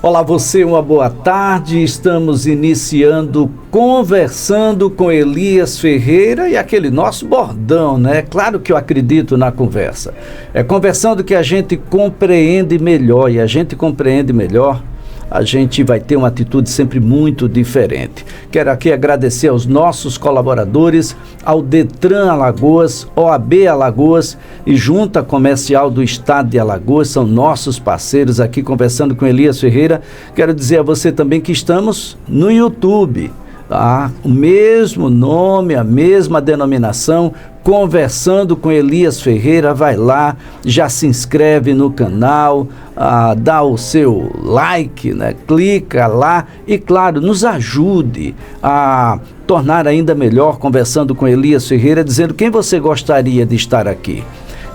Olá você, uma boa tarde. Estamos iniciando Conversando com Elias Ferreira e aquele nosso bordão, né? Claro que eu acredito na conversa. É conversando que a gente compreende melhor, e a gente compreende melhor, a gente vai ter uma atitude sempre muito diferente. Quero aqui agradecer aos nossos colaboradores, ao Detran Alagoas, OAB Alagoas e Junta Comercial do Estado de Alagoas, são nossos parceiros aqui conversando com Elias Ferreira. Quero dizer a você também que estamos no YouTube, tá? O mesmo nome, a mesma denominação, Conversando com Elias Ferreira. Vai lá, já se inscreve no canal, dá o seu like, né? Clica lá e, claro, nos ajude a tornar ainda melhor Conversando com Elias Ferreira, dizendo quem você gostaria de estar aqui,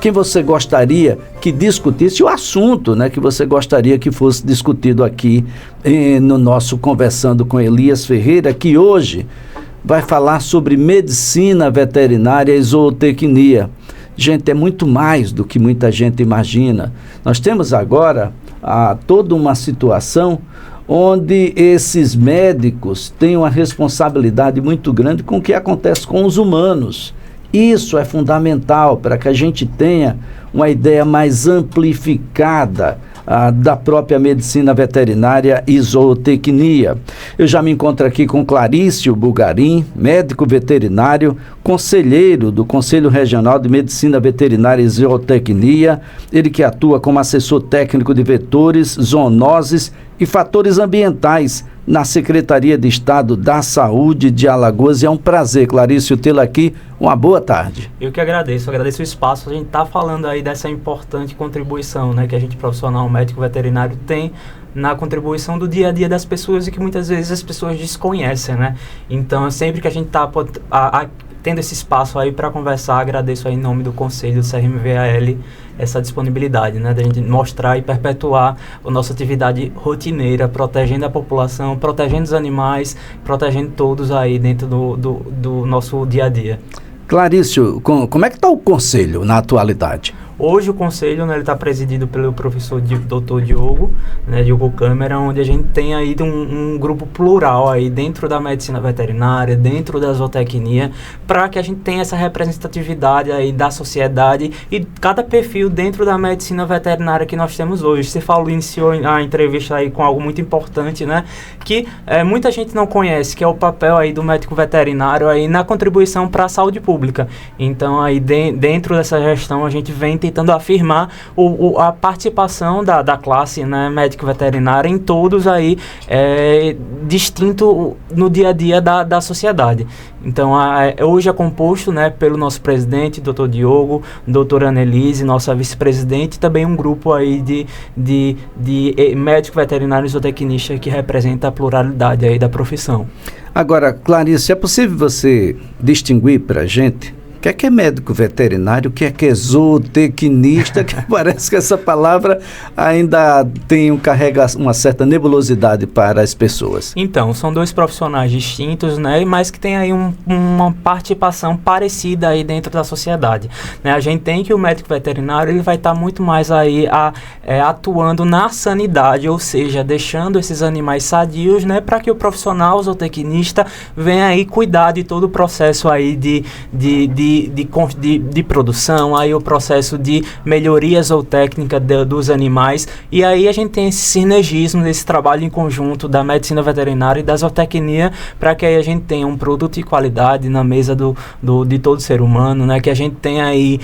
quem você gostaria que discutisse o assunto, né, que você gostaria que fosse discutido aqui no nosso Conversando com Elias Ferreira, que hoje vai falar sobre medicina veterinária e zootecnia. Gente, é muito mais do que muita gente imagina. Nós temos agora toda uma situação onde esses médicos têm uma responsabilidade muito grande com o que acontece com os humanos. Isso é fundamental para que a gente tenha uma ideia mais amplificada da própria medicina veterinária e zootecnia. Eu já me encontro aqui com Clarício Bugarim, médico veterinário, conselheiro do Conselho Regional de Medicina Veterinária e Zootecnia, ele que atua como assessor técnico de vetores, zoonoses e fatores ambientais na Secretaria de Estado da Saúde de Alagoas. E é um prazer, Clarício, tê-lo aqui. Uma boa tarde. Eu que agradeço o espaço. A gente está falando aí dessa importante contribuição, né, que a gente, profissional médico veterinário, tem na contribuição do dia a dia das pessoas e que muitas vezes as pessoas desconhecem, né? Então, sempre que a gente está tendo esse espaço aí para conversar, agradeço aí em nome do Conselho do CRMVAL essa disponibilidade, né, da gente mostrar e perpetuar a nossa atividade rotineira, protegendo a população, protegendo os animais, protegendo todos aí dentro do nosso dia a dia. Clarício, como é que está o Conselho na atualidade? Hoje o Conselho, né, ele está presidido pelo professor Dr. Diogo, né, Diogo Câmara, onde a gente tem aí um grupo plural aí dentro da medicina veterinária, dentro da zootecnia, para que a gente tenha essa representatividade aí da sociedade e cada perfil dentro da medicina veterinária que nós temos hoje. Você iniciou a entrevista aí com algo muito importante, né, que muita gente não conhece, que é o papel aí do médico veterinário aí na contribuição para a saúde pública. Então aí dentro dessa gestão a gente vem tentando afirmar a participação da classe, né, médico veterinária em todos aí, distinto no dia a dia da sociedade. Então, hoje é composto, né, pelo nosso presidente, Dr. Diogo, doutora Annelise, nossa vice-presidente, e também um grupo aí de médico veterinário e zootecnista que representa a pluralidade aí da profissão. Agora, Clarice, é possível você distinguir para a gente o que é médico veterinário, o que é zootecnista, que parece que essa palavra ainda carrega uma certa nebulosidade para as pessoas. Então, são dois profissionais distintos, né, mas que tem aí uma participação parecida aí dentro da sociedade, né? A gente tem que o médico veterinário ele vai estar muito mais aí atuando na sanidade, ou seja, deixando esses animais sadios, né, para que o profissional zootecnista venha aí cuidar de todo o processo aí de produção, aí o processo de melhoria zootécnica dos animais, e aí a gente tem esse sinergismo, esse trabalho em conjunto da medicina veterinária e da zootecnia, para que aí a gente tenha um produto de qualidade na mesa de todo ser humano, né, que a gente tem aí,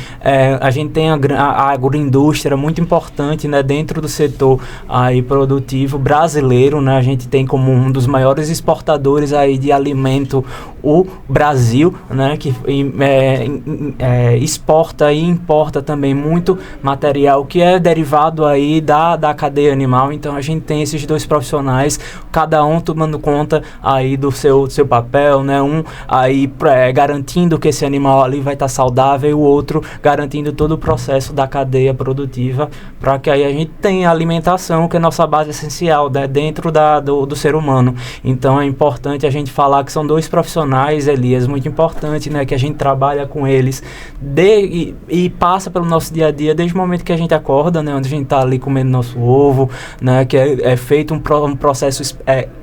a gente tem a agroindústria muito importante, né, dentro do setor aí produtivo brasileiro, né, a gente tem como um dos maiores exportadores aí de alimento o Brasil, né, que exporta e importa também muito material que é derivado aí da cadeia animal. Então a gente tem esses dois profissionais, cada um tomando conta aí do seu papel, né? Um aí garantindo que esse animal ali vai estar saudável e o outro garantindo todo o processo da cadeia produtiva, para que aí a gente tenha alimentação, que é a nossa base essencial, né? Dentro do ser humano. Então é importante a gente falar que são dois profissionais profissionais, Elias, muito importante, né, que a gente trabalha com eles e passa pelo nosso dia a dia desde o momento que a gente acorda, né, onde a gente está ali comendo nosso ovo, né, que é feito um processo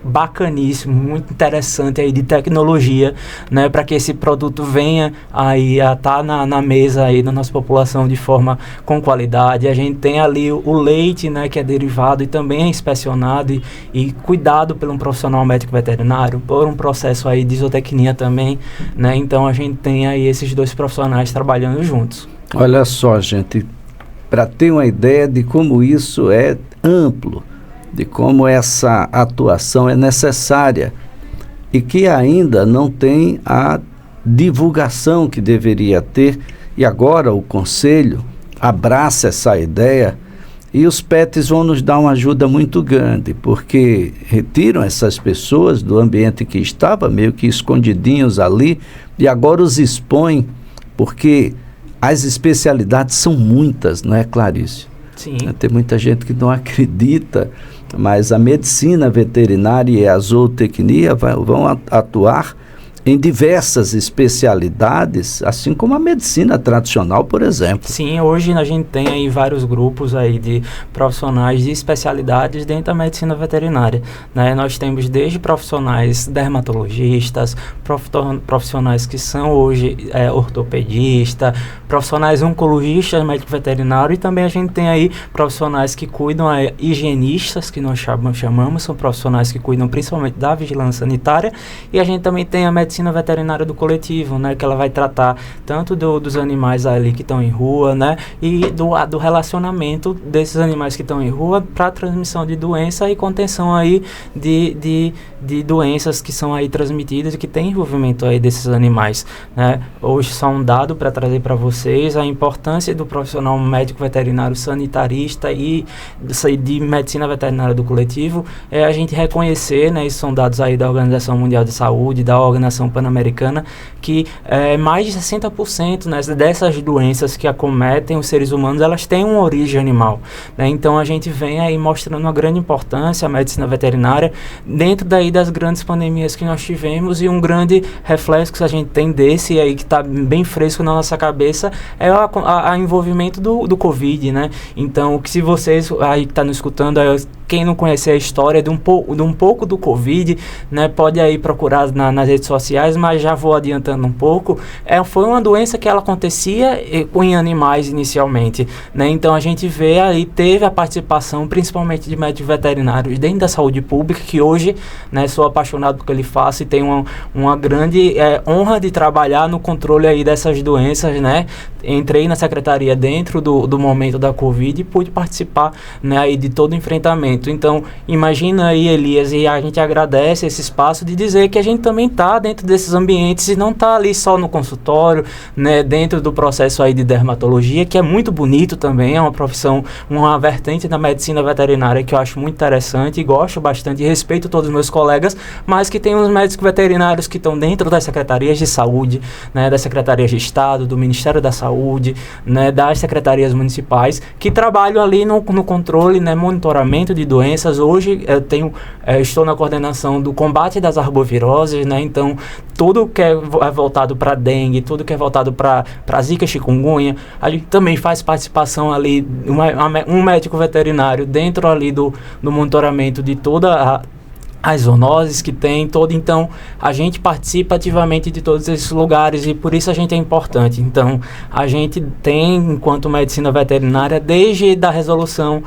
bacaníssimo, muito interessante aí de tecnologia, né, para que esse produto venha aí a estar na mesa aí da nossa população de forma com qualidade. A gente tem ali o leite, né, que é derivado e também é inspecionado e cuidado por um profissional médico veterinário, por um processo aí de zootecnia também, né, então a gente tem aí esses dois profissionais trabalhando juntos. Olha só, gente, para ter uma ideia de como isso é amplo, de como essa atuação é necessária e que ainda não tem a divulgação que deveria ter, e agora o Conselho abraça essa ideia e os PETs vão nos dar uma ajuda muito grande, porque retiram essas pessoas do ambiente que estava meio que escondidinhos ali e agora os expõem, porque as especialidades são muitas, não é, Clarice? Sim. Tem muita gente que não acredita, mas a medicina veterinária e a zootecnia vão atuar em diversas especialidades, assim como a medicina tradicional, por exemplo. Sim, hoje a gente tem aí vários grupos aí de profissionais de especialidades dentro da medicina veterinária, né? Nós temos desde profissionais dermatologistas, profissionais que são hoje ortopedista, profissionais oncologistas, médico veterinário, e também a gente tem aí profissionais que cuidam, higienistas, que nós chamamos, são profissionais que cuidam principalmente da vigilância sanitária, e a gente também tem a medicina veterinária do coletivo, né, que ela vai tratar tanto dos animais ali que estão em rua, né, e do relacionamento desses animais que estão em rua para a transmissão de doença e contenção aí de doenças que são aí transmitidas e que tem envolvimento aí desses animais, né. Hoje só um dado para trazer para vocês a importância do profissional médico veterinário sanitarista e de medicina veterinária do coletivo, é a gente reconhecer, né, esses são dados aí da Organização Mundial de Saúde, da Organização Pan-Americana, que mais de 60%, né, dessas doenças que acometem os seres humanos, elas têm uma origem animal, né? Então a gente vem aí mostrando uma grande importância à medicina veterinária dentro daí das grandes pandemias que nós tivemos, e um grande reflexo que a gente tem desse aí que está bem fresco na nossa cabeça é o envolvimento do Covid, né? Então, que se vocês aí que estão nos escutando, quem não conhecer a história de um pouco do Covid, né, pode aí procurar nas redes sociais, mas já vou adiantando um pouco. Foi uma doença que ela acontecia em animais inicialmente, né? Então a gente vê aí, teve a participação principalmente de médicos veterinários dentro da saúde pública, que hoje, né, sou apaixonado pelo que ele faço e tenho uma grande honra de trabalhar no controle aí dessas doenças, né? Entrei na secretaria dentro do momento da Covid e pude participar, né, aí de todo o enfrentamento. Então, imagina aí, Elias, e a gente agradece esse espaço de dizer que a gente também está dentro desses ambientes e não está ali só no consultório, né, dentro do processo aí de dermatologia, que é muito bonito também, é uma profissão, uma vertente da medicina veterinária que eu acho muito interessante e gosto bastante e respeito todos os meus colegas, mas que tem uns médicos veterinários que estão dentro das secretarias de saúde, né, das secretarias de Estado, do Ministério da Saúde, né, das secretarias municipais, que trabalham ali no controle, né, monitoramento de doenças. Hoje estou na coordenação do combate das arboviroses, né, então tudo que é voltado para dengue, tudo que é voltado para zika, chikungunya, a gente também faz participação ali, um médico veterinário dentro ali do monitoramento de toda as zoonoses que tem, então a gente participa ativamente de todos esses lugares e por isso a gente é importante. Então a gente tem, enquanto medicina veterinária, desde a resolução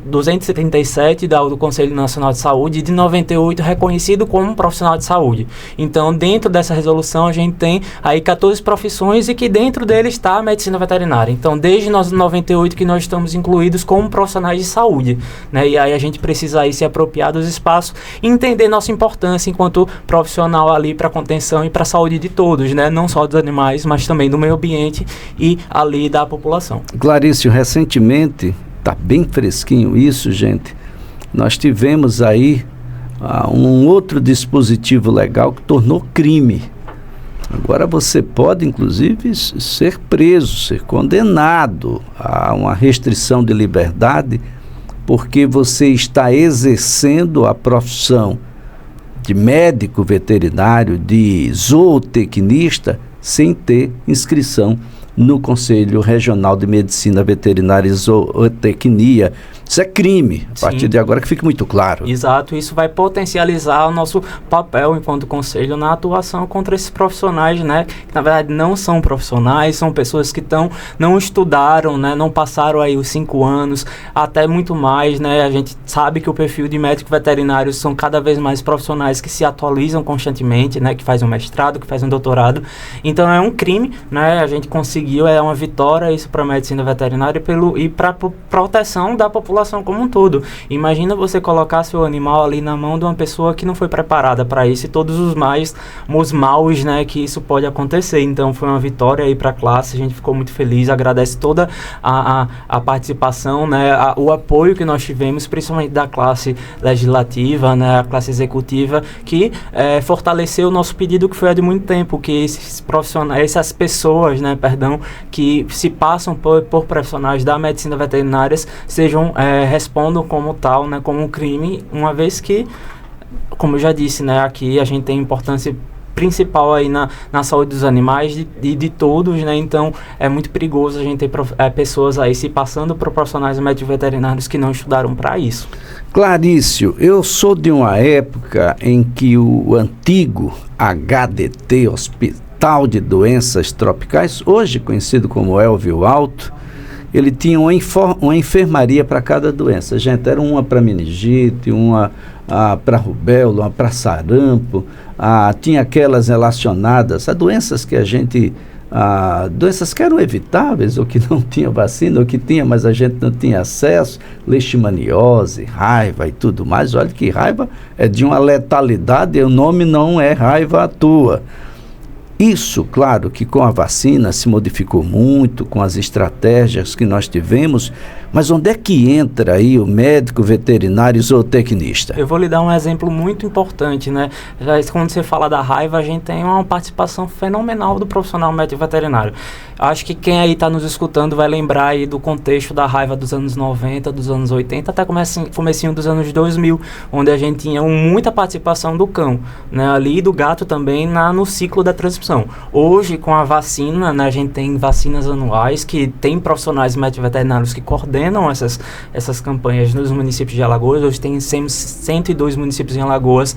237 do Conselho Nacional de Saúde de 98, reconhecido como um profissional de saúde. Então dentro dessa resolução a gente tem aí 14 profissões e que dentro dele está a medicina veterinária. Então desde 98 que nós estamos incluídos como profissionais de saúde, né? E aí a gente precisa aí se apropriar dos espaços, entender nossa importância enquanto profissional ali para a contenção e para a saúde de todos, né? Não só dos animais, mas também do meio ambiente e ali da população. Clarice, recentemente, está bem fresquinho isso, gente, nós tivemos aí um outro dispositivo legal que tornou crime. Agora você pode, inclusive, ser preso, ser condenado a uma restrição de liberdade porque você está exercendo a profissão de médico veterinário, de zootecnista, sem ter inscrição no Conselho Regional de Medicina Veterinária e Zootecnia. Isso é crime, a partir de agora que fique muito claro. Exato, isso vai potencializar o nosso papel enquanto conselho na atuação contra esses profissionais, né, que na verdade não são profissionais, são pessoas que não estudaram, né, não passaram aí os 5 anos, até muito mais, né, a gente sabe que o perfil de médicos veterinários são cada vez mais profissionais que se atualizam constantemente, né, que fazem um mestrado, que fazem um doutorado, então é um crime, né, a gente conseguiu, é uma vitória isso para a medicina veterinária e para a proteção da população como um todo. Imagina você colocar seu animal ali na mão de uma pessoa que não foi preparada para isso e todos os maus, né, que isso pode acontecer. Então foi uma vitória aí para a classe, a gente ficou muito feliz, agradece toda a participação, né, o apoio que nós tivemos, principalmente da classe legislativa, né, a classe executiva, que fortaleceu o nosso pedido, que foi há de muito tempo, que esses profissionais, essas pessoas, né, que se passam por profissionais da medicina veterinária respondam como tal, né, como um crime, uma vez que, como eu já disse, né, aqui a gente tem importância principal aí na saúde dos animais e de todos, né, então é muito perigoso a gente ter pessoas aí se passando por profissionais médicos veterinários que não estudaram para isso. Clarício, eu sou de uma época em que o antigo HDT, Hospital de Doenças Tropicais, hoje conhecido como Elvio Alto, ele tinha uma enfermaria para cada doença. Gente, era uma para meningite, uma para rubéola, uma para sarampo, tinha aquelas relacionadas a doenças que doenças que eram evitáveis, ou que não tinha vacina, ou que tinha, mas a gente não tinha acesso, leishmaniose, raiva e tudo mais. Olha que raiva é de uma letalidade, e o nome não é raiva à toa. Isso, claro, que com a vacina se modificou muito, com as estratégias que nós tivemos, mas onde é que entra aí o médico veterinário zootecnista? Eu vou lhe dar um exemplo muito importante, né? Quando você fala da raiva, a gente tem uma participação fenomenal do profissional médico veterinário. Acho que quem aí está nos escutando vai lembrar aí do contexto da raiva dos anos 90, dos anos 80, até comecinho dos anos 2000, onde a gente tinha muita participação do cão, né? Ali e do gato também no ciclo da transmissão. Hoje, com a vacina, né, a gente tem vacinas anuais que tem profissionais médicos veterinários que coordenam essas campanhas nos municípios de Alagoas. Hoje tem 102 municípios em Alagoas.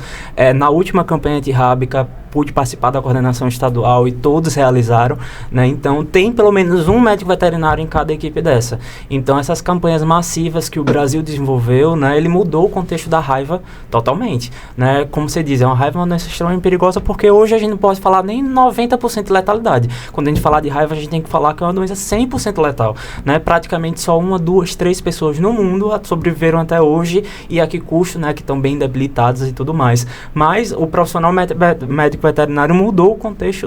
Na última campanha antirrábica, pude participar da coordenação estadual e todos realizaram, né? Então tem pelo menos um médico veterinário em cada equipe dessa. Então essas campanhas massivas que o Brasil desenvolveu, né, ele mudou o contexto da raiva totalmente, né? Como você diz, é uma raiva, uma doença extremamente perigosa, porque hoje a gente não pode falar nem 90% de letalidade. Quando a gente falar de raiva, a gente tem que falar que é uma doença 100% letal, né? Praticamente só 1, 2, 3 pessoas no mundo sobreviveram até hoje, e a que custo, né, que estão bem debilitadas e tudo mais. Mas o profissional médico veterinário mudou o contexto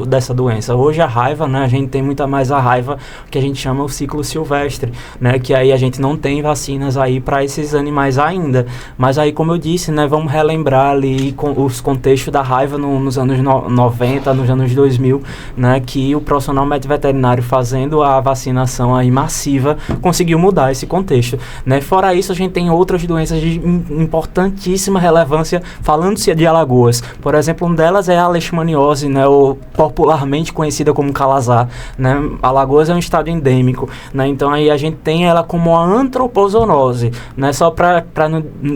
dessa doença. Hoje a raiva, né, a gente tem muita mais a raiva que a gente chama o ciclo silvestre, né, que aí a gente não tem vacinas aí para esses animais ainda. Mas aí, como eu disse, né, vamos relembrar ali os contextos da raiva nos anos 90, nos anos 2000, né, que o profissional médico veterinário fazendo a vacinação aí massiva conseguiu mudar esse contexto, né. Fora isso, a gente tem outras doenças de importantíssima relevância, falando-se de Alagoas. Por exemplo, uma delas é a leishmaniose, né, ou popularmente conhecida como calazar, né. Alagoas é um estado endêmico, né, então aí a gente tem ela como a antropozoonose, né. Só para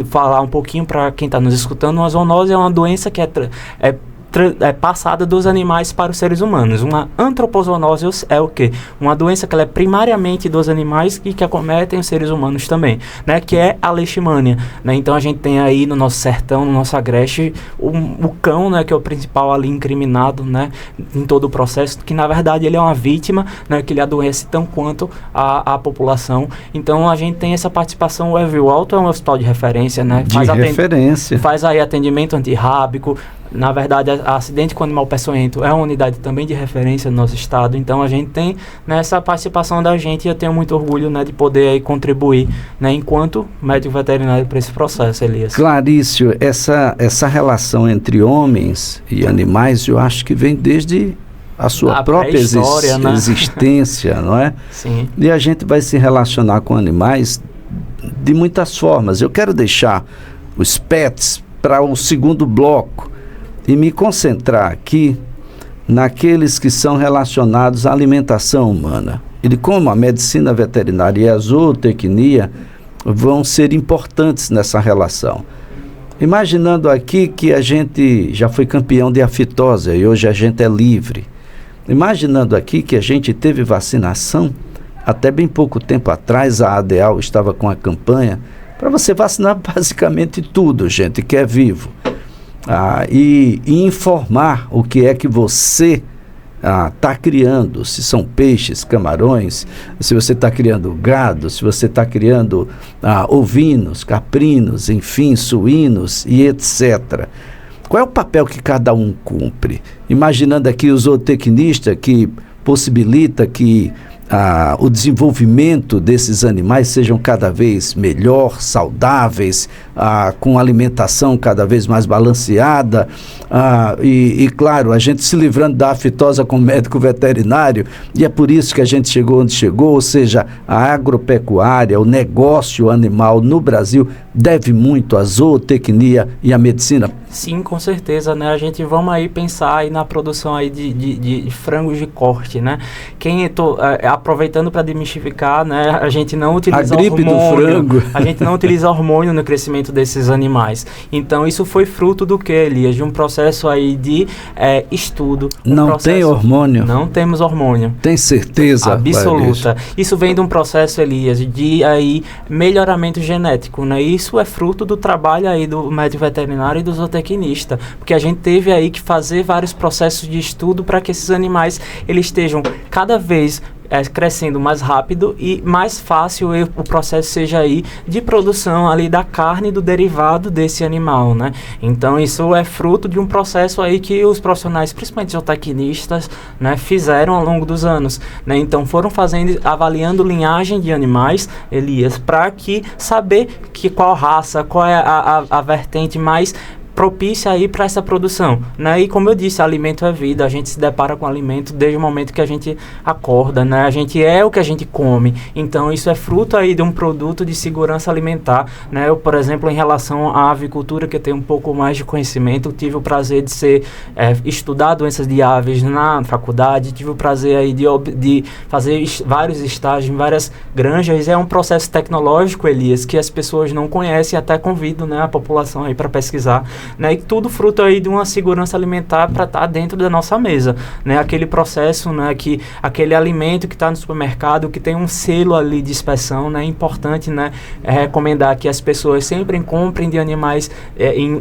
falar um pouquinho para quem está nos escutando, uma zoonose é uma doença que é passada dos animais para os seres humanos. Uma antropozoonose é o quê? Uma doença que ela é primariamente dos animais e que acometem os seres humanos também, né? Que é a leishmania, né? Então a gente tem aí no nosso sertão, no nosso agreste, o cão, né? Que é o principal ali incriminado, né? Em todo o processo, que na verdade ele é uma vítima, né? Que ele adoece tão quanto a população. Então a gente tem essa participação. O Elvio Alto é um hospital de referência, né? Faz aí atendimento antirrábico. Na verdade, acidente com animal peçonhento é uma unidade também de referência no nosso estado. Então a gente tem nessa participação da gente, e eu tenho muito orgulho, né, de poder aí contribuir, né, enquanto médico veterinário para esse processo, Elias. Clarício, essa relação entre homens e animais, eu acho que vem desde a sua própria existência, não é? Sim. E a gente vai se relacionar com animais de muitas formas. Eu quero deixar os pets para o segundo bloco e me concentrar aqui naqueles que são relacionados à alimentação humana. E de como a medicina veterinária e a zootecnia vão ser importantes nessa relação. Imaginando aqui que a gente já foi campeão de aftosa e hoje a gente é livre. Imaginando aqui que a gente teve vacinação, até bem pouco tempo atrás a ADEAL estava com a campanha para você vacinar basicamente tudo, gente, que é vivo. E informar o que é que você está criando, se são peixes, camarões, se você está criando gado, se você está criando ovinos, caprinos, enfim, suínos e etc. Qual é o papel que cada um cumpre? Imaginando aqui o zootecnista que possibilita que o desenvolvimento desses animais sejam cada vez melhor, saudáveis, com alimentação cada vez mais balanceada, e claro, a gente se livrando da aftosa como médico veterinário, e é por isso que a gente chegou onde chegou, ou seja, a agropecuária, o negócio animal no Brasil deve muito à zootecnia e à medicina. Sim, com certeza, né? A gente vamos aí pensar aí na produção aí de frangos de corte, né? Aproveitando para demistificar, né? A gente não utiliza a gripe hormônio, do frango. A gente não utiliza hormônio no crescimento desses animais. Então, isso foi fruto do que, Elias? De um processo aí de estudo. Não tem hormônio? Não temos hormônio. Tem certeza? Absoluta. Isso vem de um processo, Elias, de aí melhoramento genético, né? Isso é fruto do trabalho aí do médico veterinário e do zootecnista, porque a gente teve aí que fazer vários processos de estudo para que esses animais eles estejam cada vez crescendo mais rápido e mais fácil o processo seja aí de produção ali da carne do derivado desse animal, né? Então isso é fruto de um processo aí que os profissionais, principalmente zootecnistas, né, fizeram ao longo dos anos, né? Então foram avaliando linhagem de animais, Elias, para que saber qual raça, qual é a vertente mais propícia aí para essa produção, né? E como eu disse, alimento é vida, a gente se depara com alimento desde o momento que a gente acorda, né? A gente é o que a gente come, então isso é fruto aí de um produto de segurança alimentar, né? Eu, por exemplo, em relação à avicultura, que eu tenho um pouco mais de conhecimento, tive o prazer de estudar doenças de aves na faculdade, tive o prazer aí de fazer vários estágios em várias granjas, é um processo tecnológico, Elias, que as pessoas não conhecem, até convido, né, a população aí para pesquisar, né, e tudo fruto aí de uma segurança alimentar para estar dentro da nossa mesa, né, aquele processo, né, que aquele alimento que está no supermercado, que tem um selo ali de inspeção, né, é importante, né, recomendar que as pessoas sempre comprem de animais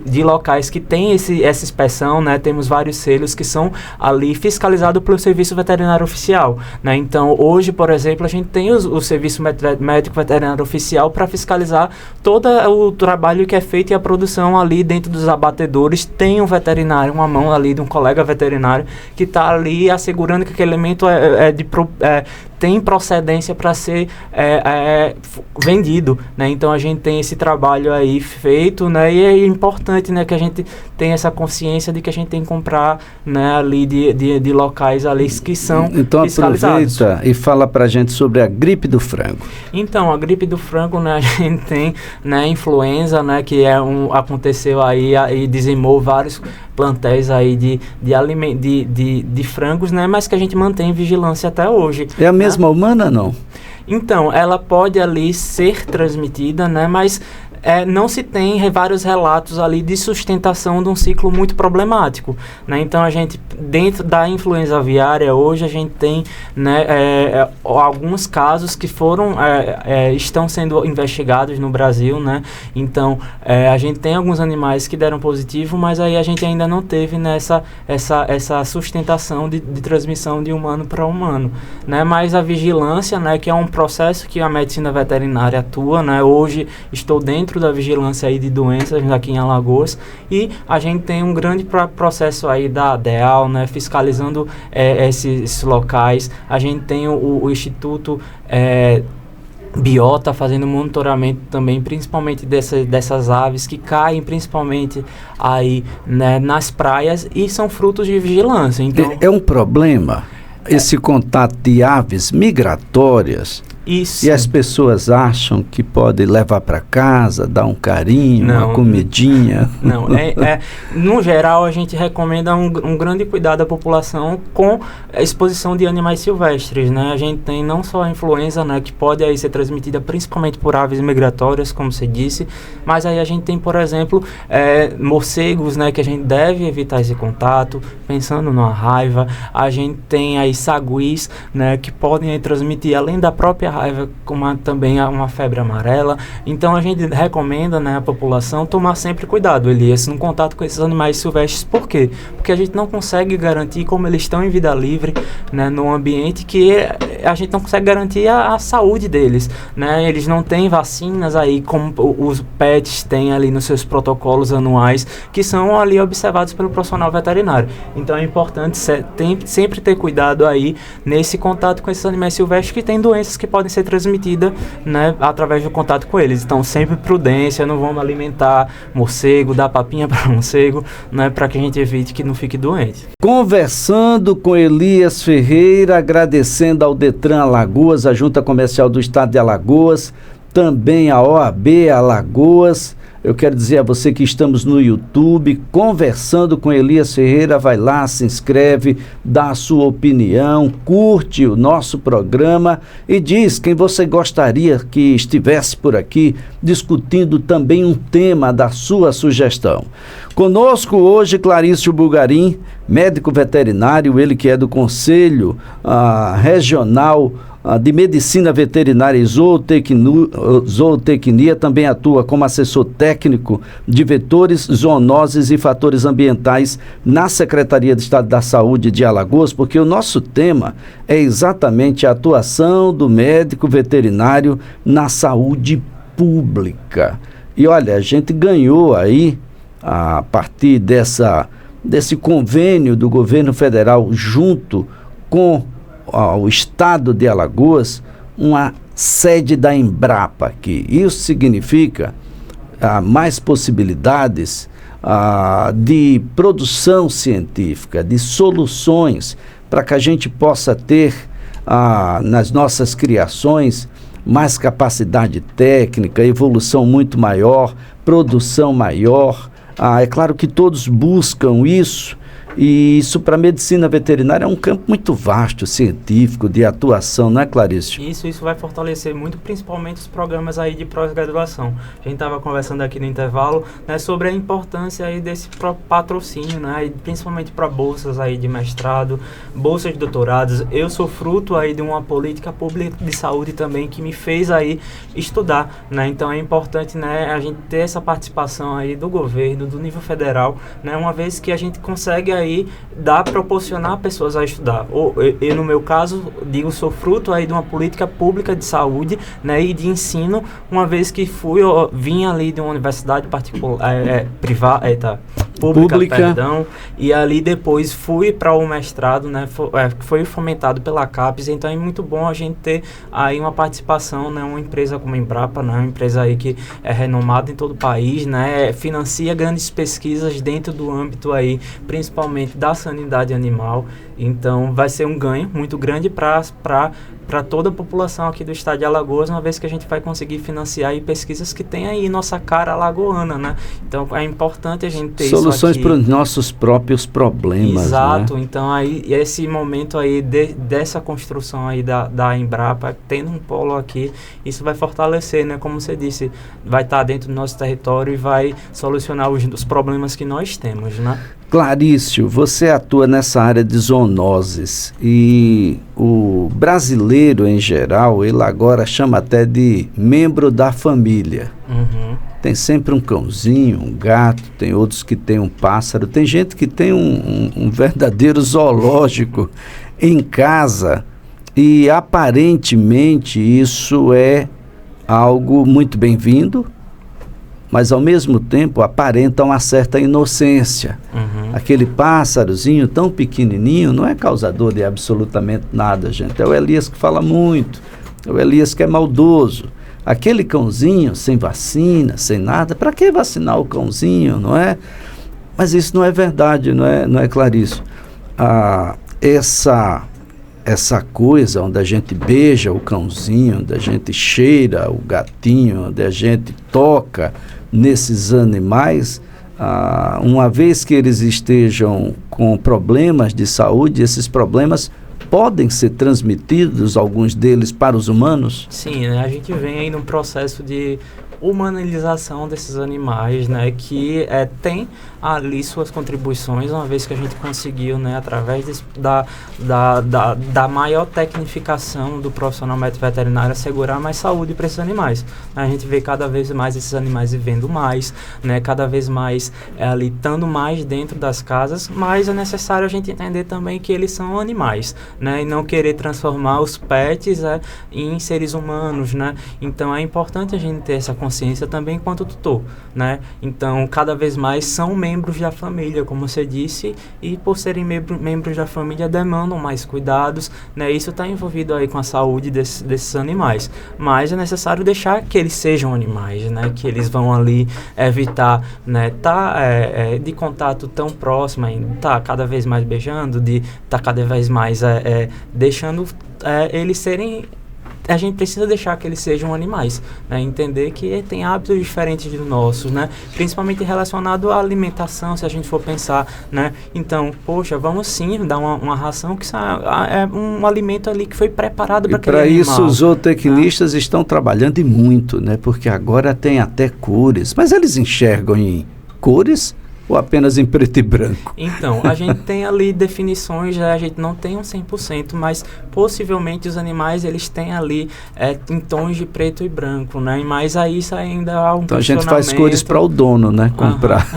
de locais que tem essa inspeção, né, temos vários selos que são ali fiscalizados pelo Serviço Veterinário Oficial, né, então hoje, por exemplo, a gente tem o Serviço Médico Veterinário Oficial para fiscalizar todo o trabalho que é feito e a produção ali dentro dos abatedores, tem um veterinário, uma mão ali de um colega veterinário que está ali assegurando que aquele alimento tem procedência para ser vendido, né? Então a gente tem esse trabalho aí feito, né? E é importante, né, que a gente tenha essa consciência de que a gente tem que comprar, né, ali de locais ali que são então fiscalizados. Aproveita e fala para a gente sobre a gripe do frango. Então, a gripe do frango, né, a gente tem, né, influenza, né, que aconteceu aí e dizimou vários plantéis aí de frangos, né, mas que a gente mantém vigilância até hoje. É a mesma humana, não? Então, ela pode ali ser transmitida, né, mas não se tem vários relatos ali de sustentação de um ciclo muito problemático, né? Então a gente, dentro da influenza aviária, hoje a gente tem, né, alguns casos que estão sendo investigados no Brasil, né? Então a gente tem alguns animais que deram positivo, mas aí a gente ainda não teve nessa essa sustentação de transmissão de humano para humano, né? Mas a vigilância, né, que é um processo que a medicina veterinária atua, né? Hoje estou dentro da vigilância aí de doenças aqui em Alagoas e a gente tem um grande processo aí da ADEAL, né, fiscalizando esses locais. A gente tem o Instituto Biota fazendo monitoramento também, principalmente dessas aves que caem principalmente aí, né, nas praias e são frutos de vigilância. Então, é um problema esse contato de aves migratórias Isso. E as pessoas acham que pode levar para casa, dar um carinho, uma comidinha. Não, no geral a gente recomenda um grande cuidado à população com a exposição de animais silvestres, né? A gente tem não só a influenza, né, que pode aí ser transmitida principalmente por aves migratórias, como você disse, mas aí a gente tem, por exemplo, morcegos, né, que a gente deve evitar esse contato, pensando numa raiva. A gente tem aí saguis, né, que podem aí transmitir, além da própria raiva, como também uma febre amarela. Então a gente recomenda, né, a população tomar sempre cuidado, Elias, no contato com esses animais silvestres. Por quê? Porque a gente não consegue garantir, como eles estão em vida livre, né, num ambiente que a gente não consegue garantir a saúde deles, né? Eles não têm vacinas aí, como os pets têm ali nos seus protocolos anuais, que são ali observados pelo profissional veterinário. Então é importante sempre ter cuidado aí nesse contato com esses animais silvestres que têm doenças que podem ser transmitidas, né, através do contato com eles. Então sempre prudência, não vamos alimentar morcego, dar papinha para morcego, né, para que a gente evite que não fique doente. Conversando com Elias Ferreira, agradecendo ao Detran Alagoas, a Junta Comercial do Estado de Alagoas, também a OAB Alagoas. Eu quero dizer a você que estamos no YouTube, Conversando com Elias Ferreira. Vai lá, se inscreve, dá a sua opinião, curte o nosso programa e diz quem você gostaria que estivesse por aqui discutindo também um tema da sua sugestão. Conosco hoje Clarício Bulgarim, médico veterinário, ele que é do Conselho Regional de Medicina Veterinária e Zootecnia, também atua como assessor técnico de vetores, zoonoses e fatores ambientais na Secretaria de Estado da Saúde de Alagoas, porque o nosso tema é exatamente a atuação do médico veterinário na saúde pública. E olha, a gente ganhou aí, a partir desse convênio do governo federal junto com o estado de Alagoas, uma sede da Embrapa aqui. Isso significa mais possibilidades de produção científica, de soluções, para que a gente possa ter nas nossas criações mais capacidade técnica, evolução muito maior, produção maior. É claro que todos buscam isso, e isso para a medicina veterinária é um campo muito vasto, científico, de atuação, não é, Clarício? Isso vai fortalecer muito, principalmente os programas aí de pós-graduação. A gente estava conversando aqui no intervalo, né, sobre a importância aí desse patrocínio, né, e principalmente para bolsas aí de mestrado, bolsas de doutorados. Eu sou fruto aí de uma política pública de saúde também que me fez aí estudar, né, então é importante, né, a gente ter essa participação aí do governo, do nível federal, né, uma vez que a gente consegue aí proporcionar pessoas a estudar. Eu, no meu caso, sou fruto aí de uma política pública de saúde, né, e de ensino, uma vez que vim ali de uma universidade particular, pública, perdão, e ali depois fui para o mestrado, né, foi fomentado pela CAPES. Então é muito bom a gente ter aí uma participação, né, uma empresa como a Embrapa, né, uma empresa aí que é renomada em todo o país, né, financia grandes pesquisas dentro do âmbito aí, principalmente da sanidade animal. Então vai ser um ganho muito grande para toda a população aqui do estado de Alagoas, uma vez que a gente vai conseguir financiar aí pesquisas que tem aí nossa cara alagoana, né? Então é importante a gente ter soluções para os nossos próprios problemas. Exato, né? Então aí esse momento aí dessa construção aí da Embrapa, tendo um polo aqui, isso vai fortalecer, né? Como você disse, vai estar dentro do nosso território e vai solucionar os problemas que nós temos, né? Clarício, você atua nessa área de zoonoses e o brasileiro em geral, ele agora chama até de membro da família. Uhum. Tem sempre um cãozinho, um gato, tem outros que tem um pássaro, tem gente que tem um verdadeiro zoológico em casa, e aparentemente isso é algo muito bem-vindo, mas ao mesmo tempo aparenta uma certa inocência. Uhum. Aquele pássarozinho tão pequenininho não é causador de absolutamente nada, gente. É o Elias que fala muito, é o Elias que é maldoso. Aquele cãozinho sem vacina, sem nada, para que vacinar o cãozinho, não é? Mas isso não é verdade, não é, Clarício? Essa essa coisa onde a gente beija o cãozinho, onde a gente cheira o gatinho, onde a gente toca nesses animais, uma vez que eles estejam com problemas de saúde, esses problemas podem ser transmitidos, alguns deles, para os humanos? Sim, né? A gente vem aí num processo de humanização desses animais, né, que tem ali suas contribuições, uma vez que a gente conseguiu, né, através da maior tecnificação do profissional médico veterinário, assegurar mais saúde para esses animais. A gente vê cada vez mais esses animais vivendo mais, né, cada vez mais ali estando mais dentro das casas, mas é necessário a gente entender também que eles são animais, né, e não querer transformar os pets em seres humanos, né. Então é importante a gente ter essa consciência também enquanto tutor, né? Então, cada vez mais são membros da família, como você disse, e por serem membros da família demandam mais cuidados, né? Isso está envolvido aí com a saúde desses animais, mas é necessário deixar que eles sejam animais, né? Que eles vão ali evitar, né? De contato tão próximo, tá cada vez mais beijando, de tá cada vez mais deixando eles serem. A gente precisa deixar que eles sejam animais, né? Entender que tem hábitos diferentes dos nossos, né? Principalmente relacionado à alimentação, se a gente for pensar, né? Então, poxa, vamos sim dar uma ração que é um alimento ali que foi preparado para aquele animal. E para isso os zootecnistas estão trabalhando e muito, né? Porque agora tem até cores, mas eles enxergam em cores ou apenas em preto e branco? Então, a gente tem ali definições, a gente não tem um 100%, mas possivelmente os animais, eles têm ali em tons de preto e branco, né? Mas aí isso ainda há um Então a gente faz cores para o dono, né? Comprar.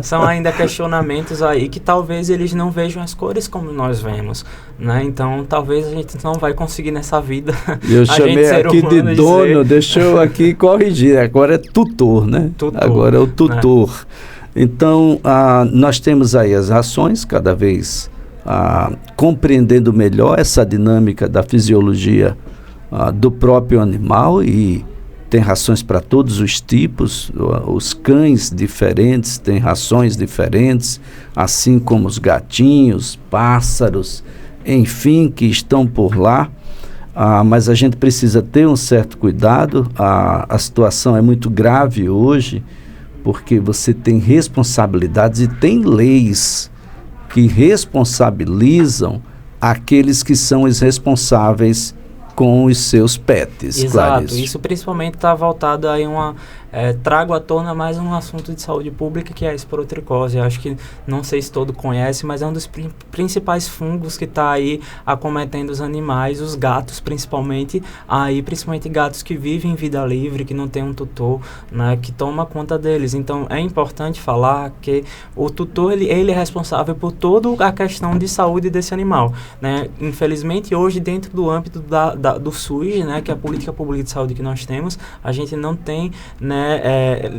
São ainda questionamentos aí que talvez eles não vejam as cores como nós vemos, né? Então talvez a gente não vai conseguir nessa vida. Eu chamei aqui de dono, deixa eu aqui corrigir, agora é tutor, né? Tutor, agora é o tutor. Né? Então, nós temos aí as rações, cada vez compreendendo melhor essa dinâmica da fisiologia do próprio animal, e tem rações para todos os tipos. Os cães diferentes têm rações diferentes, assim como os gatinhos, pássaros, enfim, que estão por lá. Mas a gente precisa ter um certo cuidado. A situação é muito grave hoje, porque você tem responsabilidades e tem leis que responsabilizam aqueles que são os responsáveis com os seus pets. Exato, Clarice. Isso principalmente está voltado aí trago à tona mais um assunto de saúde pública, que é a esporotricose. Eu acho que, não sei se todo conhece, mas é um dos principais fungos que está aí acometendo os animais, os gatos principalmente gatos que vivem em vida livre, que não tem um tutor, né, que toma conta deles. Então é importante falar que o tutor ele é responsável por toda a questão de saúde desse animal, né? Infelizmente hoje, dentro do âmbito do SUS, né, que é a política pública de saúde que nós temos, a gente não tem, né,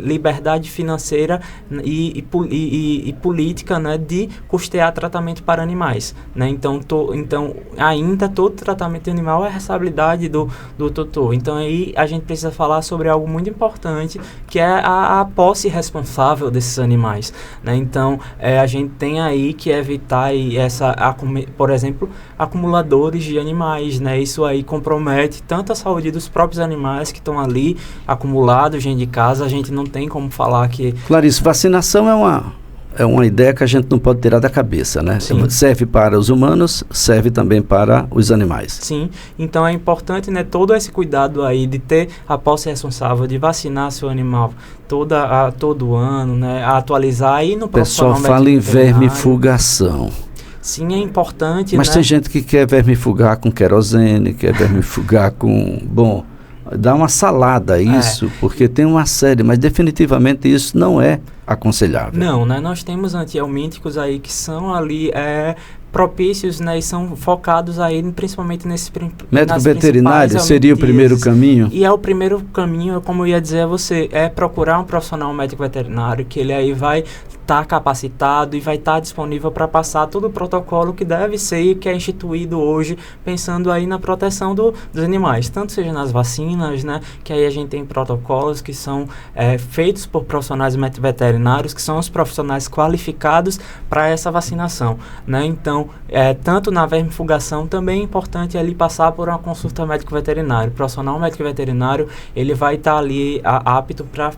liberdade financeira e política, né, de custear tratamento para animais, né? Então ainda todo tratamento de animal é responsabilidade do tutor. Então aí a gente precisa falar sobre algo muito importante, que é a posse responsável desses animais, né? Então a gente tem aí que evitar por exemplo, acumuladores de animais, né? Isso aí compromete tanto a saúde dos próprios animais que estão ali acumulados dentro de casa. A gente não tem como falar que... Clarice, vacinação é uma ideia que a gente não pode tirar da cabeça, né? Sim. Serve para os humanos, serve também para os animais. Sim, então é importante, né, todo esse cuidado aí de ter a posse responsável, de vacinar seu animal todo ano, né, atualizar aí no profissional. O pessoal fala em vermifugação. Sim, é importante, mas né? Tem gente que quer vermifugar com querosene, quer vermifugar com... Bom, dá uma salada isso, porque tem uma série, mas definitivamente isso não é aconselhável. Não, né? Nós temos antihelmínticos aí que são ali propícios, né, e são focados aí principalmente nesse médico veterinário seria o primeiro caminho? E é o primeiro caminho, como eu ia dizer a você, é procurar um profissional médico veterinário, que ele aí vai estar capacitado e vai estar disponível para passar todo o protocolo que deve ser e que é instituído hoje, pensando aí na proteção dos animais, tanto seja nas vacinas, né, que aí a gente tem protocolos que são feitos por profissionais veterinários, que são os profissionais qualificados para essa vacinação, né? Então, tanto na vermifugação também é importante ali passar por uma consulta médico-veterinário. O profissional médico-veterinário, ele vai estar ali apto para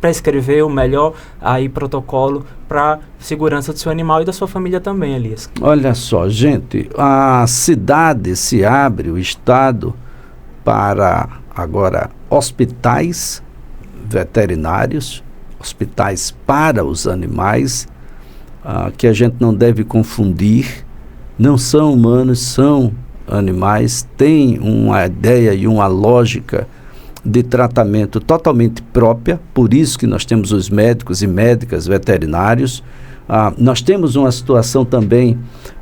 prescrever o melhor aí protocolo para segurança do seu animal e da sua família também, Elias. Olha só, gente, a cidade se abre, o estado, para agora hospitais veterinários, hospitais para os animais, que a gente não deve confundir, não são humanos, são animais, têm uma ideia e uma lógica de tratamento totalmente própria, por isso que nós temos os médicos e médicas veterinários. Nós temos uma situação também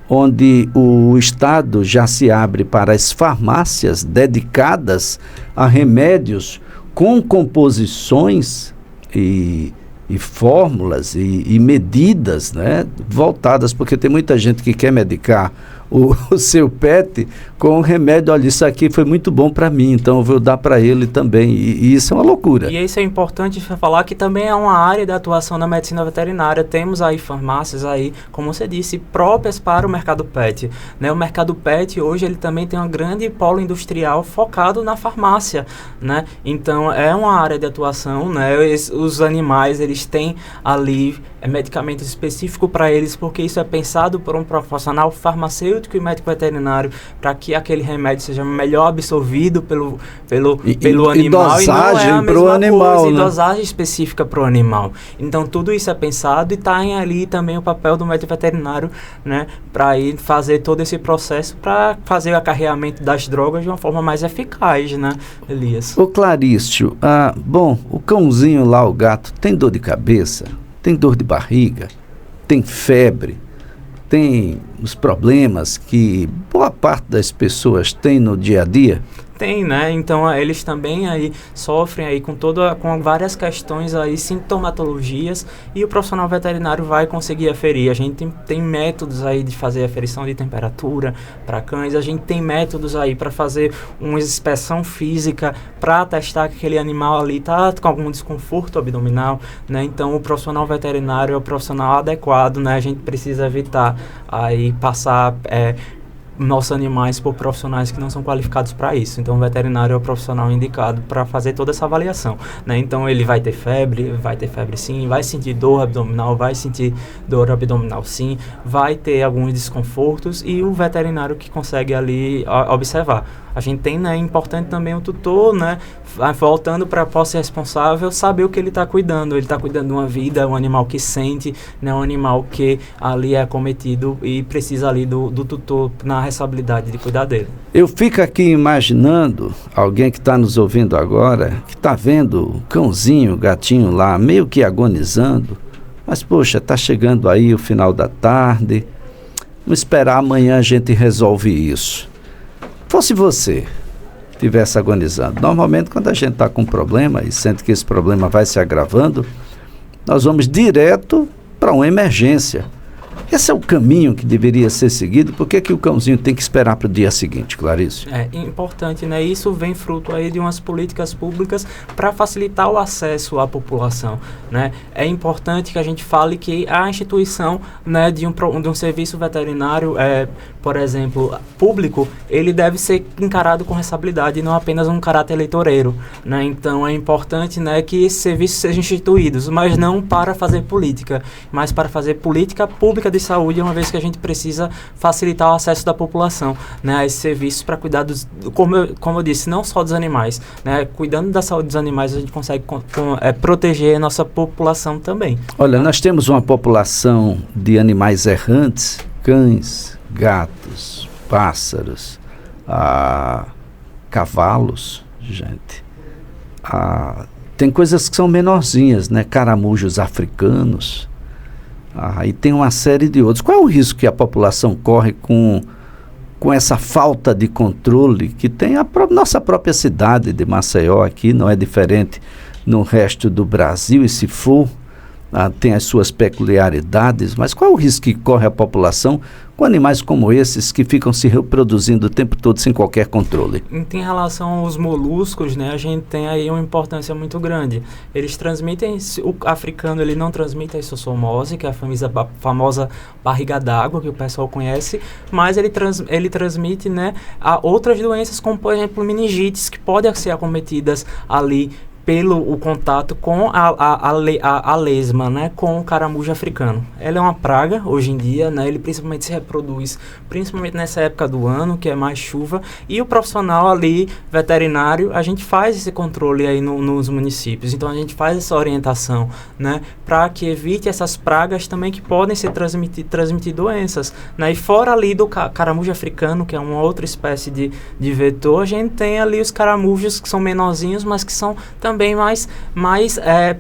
onde o Estado já se abre para as farmácias dedicadas a remédios com composições e fórmulas e medidas, né, voltadas, porque tem muita gente que quer medicar o seu pet com um remédio. Olha, isso aqui foi muito bom para mim, então eu vou dar para ele também, e isso é uma loucura. E isso é importante falar que também é uma área de atuação da medicina veterinária. Temos aí farmácias aí, como você disse, próprias para o mercado pet, né? O mercado pet hoje ele também tem um grande polo industrial focado na farmácia, né? Então é uma área de atuação, né? Os animais, eles têm ali medicamentos específicos para eles, porque isso é pensado por um profissional farmacêutico e médico veterinário para que aquele remédio seja melhor absorvido pelo animal, e dosagem para o animal, e né? dosagem específica para o animal. Então tudo isso é pensado e está ali também o papel do médico veterinário, né, para ir fazer todo esse processo para fazer o acarreamento das drogas de uma forma mais eficaz, né, Elias? Ô Clarício, bom, o cãozinho lá, o gato, tem dor de cabeça, tem dor de barriga, tem febre, tem os problemas que boa parte das pessoas tem no dia a dia? Tem, né? Então eles também aí sofrem aí com várias questões aí, sintomatologias, e o profissional veterinário vai conseguir aferir. A gente tem métodos aí de fazer aferição de temperatura para cães, a gente tem métodos aí para fazer uma inspeção física para testar que aquele animal ali está com algum desconforto abdominal, né? Então o profissional veterinário é o profissional adequado, né? A gente precisa evitar aí passar nossos animais por profissionais que não são qualificados para isso. Então o veterinário é o profissional indicado para fazer toda essa avaliação, né? Então ele vai ter febre sim, vai sentir dor abdominal sim, vai ter alguns desconfortos, e o veterinário que consegue ali observar. A gente tem, né, importante também o tutor, né, voltando para a posse responsável, saber o que ele está cuidando. Ele está cuidando de uma vida, um animal que sente, né, um animal que ali é acometido e precisa ali do tutor na responsabilidade de cuidar dele. Eu fico aqui imaginando alguém que está nos ouvindo agora, que está vendo o cãozinho, o gatinho lá, meio que agonizando, mas poxa, está chegando aí o final da tarde, vamos esperar, amanhã a gente resolve isso. Fosse você estivesse agonizando, normalmente quando a gente está com um problema e sente que esse problema vai se agravando, nós vamos direto para uma emergência. Esse é o caminho que deveria ser seguido. Por que o cãozinho tem que esperar para o dia seguinte, Clarício? É importante, né? Isso vem fruto aí de umas políticas públicas para facilitar o acesso à população, né? É importante que a gente fale que a instituição, né, de um serviço veterinário, por exemplo, público, ele deve ser encarado com responsabilidade e não apenas um caráter eleitoreiro, né? Então é importante, né, que esses serviços sejam instituídos, mas não para fazer política, mas para fazer política pública de saúde, uma vez que a gente precisa facilitar o acesso da população, né, a esses serviços para cuidar como eu disse, não só dos animais, né? Cuidando da saúde dos animais, a gente consegue proteger a nossa população também. Olha, nós temos uma população de animais errantes, cães, gatos, pássaros, cavalos, gente. Tem coisas que são menorzinhas, né? Caramujos africanos. E tem uma série de outros. Qual é o risco que a população corre com essa falta de controle que tem a nossa própria cidade de Maceió aqui? Não é diferente no resto do Brasil, e se for, tem as suas peculiaridades, mas qual é o risco que corre a população com animais como esses que ficam se reproduzindo o tempo todo sem qualquer controle? Em relação aos moluscos, né, a gente tem aí uma importância muito grande. Eles transmitem, o africano ele não transmite a essossomose, que é a famosa barriga d'água que o pessoal conhece, mas ele transmite, né, a outras doenças como, por exemplo, meningites, que podem ser acometidas ali pelo o contato com a lesma, né, com o caramujo africano. Ela é uma praga hoje em dia, né, ele principalmente se reproduz, principalmente nessa época do ano, que é mais chuva, e o profissional ali, veterinário, a gente faz esse controle aí nos municípios, então a gente faz essa orientação, né, para que evite essas pragas também que podem ser transmitir doenças, né, e fora ali do caramujo africano, que é uma outra espécie de vetor, a gente tem ali os caramujos que são menorzinhos, mas que são também mais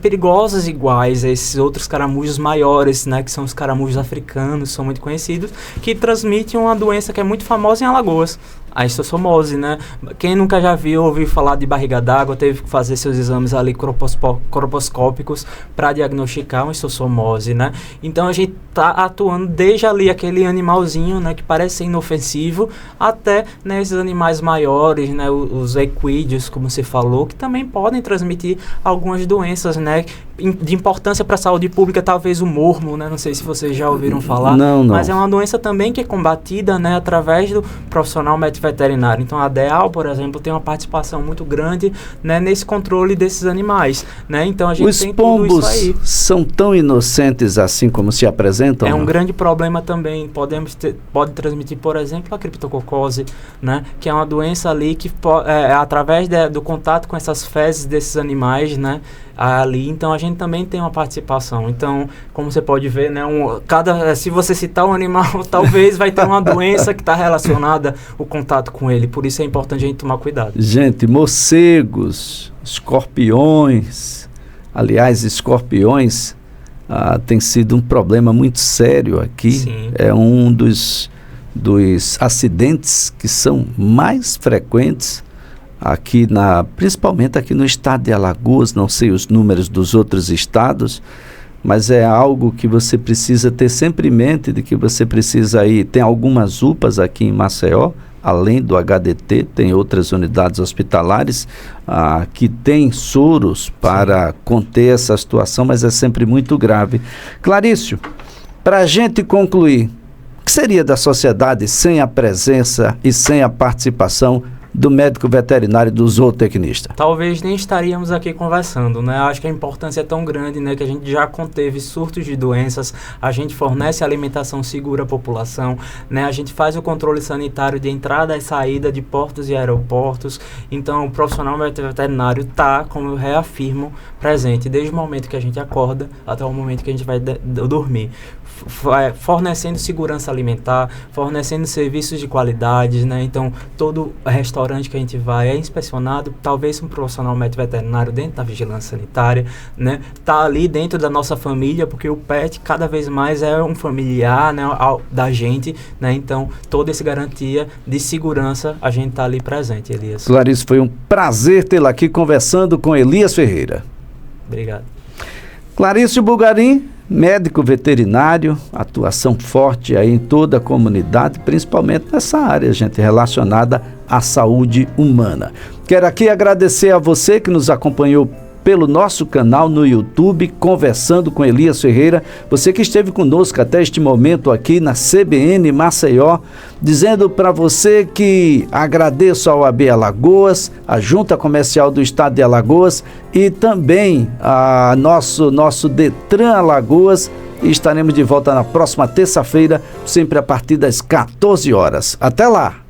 perigosos iguais a esses outros caramujos maiores, né, que são os caramujos africanos, são muito conhecidos, que transmitem uma doença que é muito famosa em Alagoas, a essossomose, né? Quem nunca já ouviu falar de barriga d'água, teve que fazer seus exames ali corposcópicos para diagnosticar uma essossomose, né? Então a gente tá atuando desde ali aquele animalzinho, né, que parece ser inofensivo, até, né, esses animais maiores, né, os equídeos, como você falou, que também podem transmitir algumas doenças, né, de importância para a saúde pública, talvez o mormo, né? Não sei se vocês já ouviram falar, não. Mas é uma doença também que é combatida, né, através do profissional médico veterinário. Então a DEAL, por exemplo, tem uma participação muito grande, né, nesse controle desses animais, né? Então a gente tem tudo isso aí. Os pombos são tão inocentes assim como se apresentam? É um grande problema também. Pode transmitir, por exemplo, a criptococose, né, que é uma doença ali que através do contato com essas fezes desses animais, né, ali, então a gente também tem uma participação. Então, como você pode ver, né, se você citar um animal, talvez vai ter uma doença que está relacionada ao contato com ele. Por isso é importante a gente tomar cuidado. Gente, morcegos, escorpiões, aliás, escorpiões tem sido um problema muito sério aqui. Sim. É um dos acidentes que são mais frequentes aqui principalmente aqui no estado de Alagoas. Não sei os números dos outros estados, mas é algo que você precisa ter sempre em mente, de que você precisa ir. Tem algumas UPAs aqui em Maceió, além do HDT, tem outras unidades hospitalares que têm soros para conter essa situação, mas é sempre muito grave. Clarício, para a gente concluir, o que seria da sociedade sem a presença e sem a participação do médico veterinário e do zootecnista? Talvez nem estaríamos aqui conversando, né? Acho que a importância é tão grande, né, que a gente já conteve surtos de doenças, a gente fornece alimentação segura à população, né? A gente faz o controle sanitário de entrada e saída de portos e aeroportos. Então, o profissional veterinário está, como eu reafirmo, presente desde o momento que a gente acorda até o momento que a gente vai dormir, fornecendo segurança alimentar, fornecendo serviços de qualidade, né? Então, todo restaurante que a gente vai é inspecionado, talvez um profissional médico veterinário dentro da vigilância sanitária, né? Tá ali dentro da nossa família, porque o pet cada vez mais é um familiar, né, da gente, né? Então, toda essa garantia de segurança, a gente tá ali presente, Elias. Clarice, foi um prazer tê-la aqui conversando com Elias Ferreira. Obrigado. Clarice Bulgarim, médico veterinário, atuação forte aí em toda a comunidade, principalmente nessa área, gente, relacionada à saúde humana. Quero aqui agradecer a você que nos acompanhou pelo nosso canal no YouTube, Conversando com Elias Ferreira, você que esteve conosco até este momento aqui na CBN Maceió, dizendo para você que agradeço ao AB Alagoas, a Junta Comercial do Estado de Alagoas e também a nosso Detran Alagoas, e estaremos de volta na próxima terça-feira, sempre a partir das 14 horas. Até lá!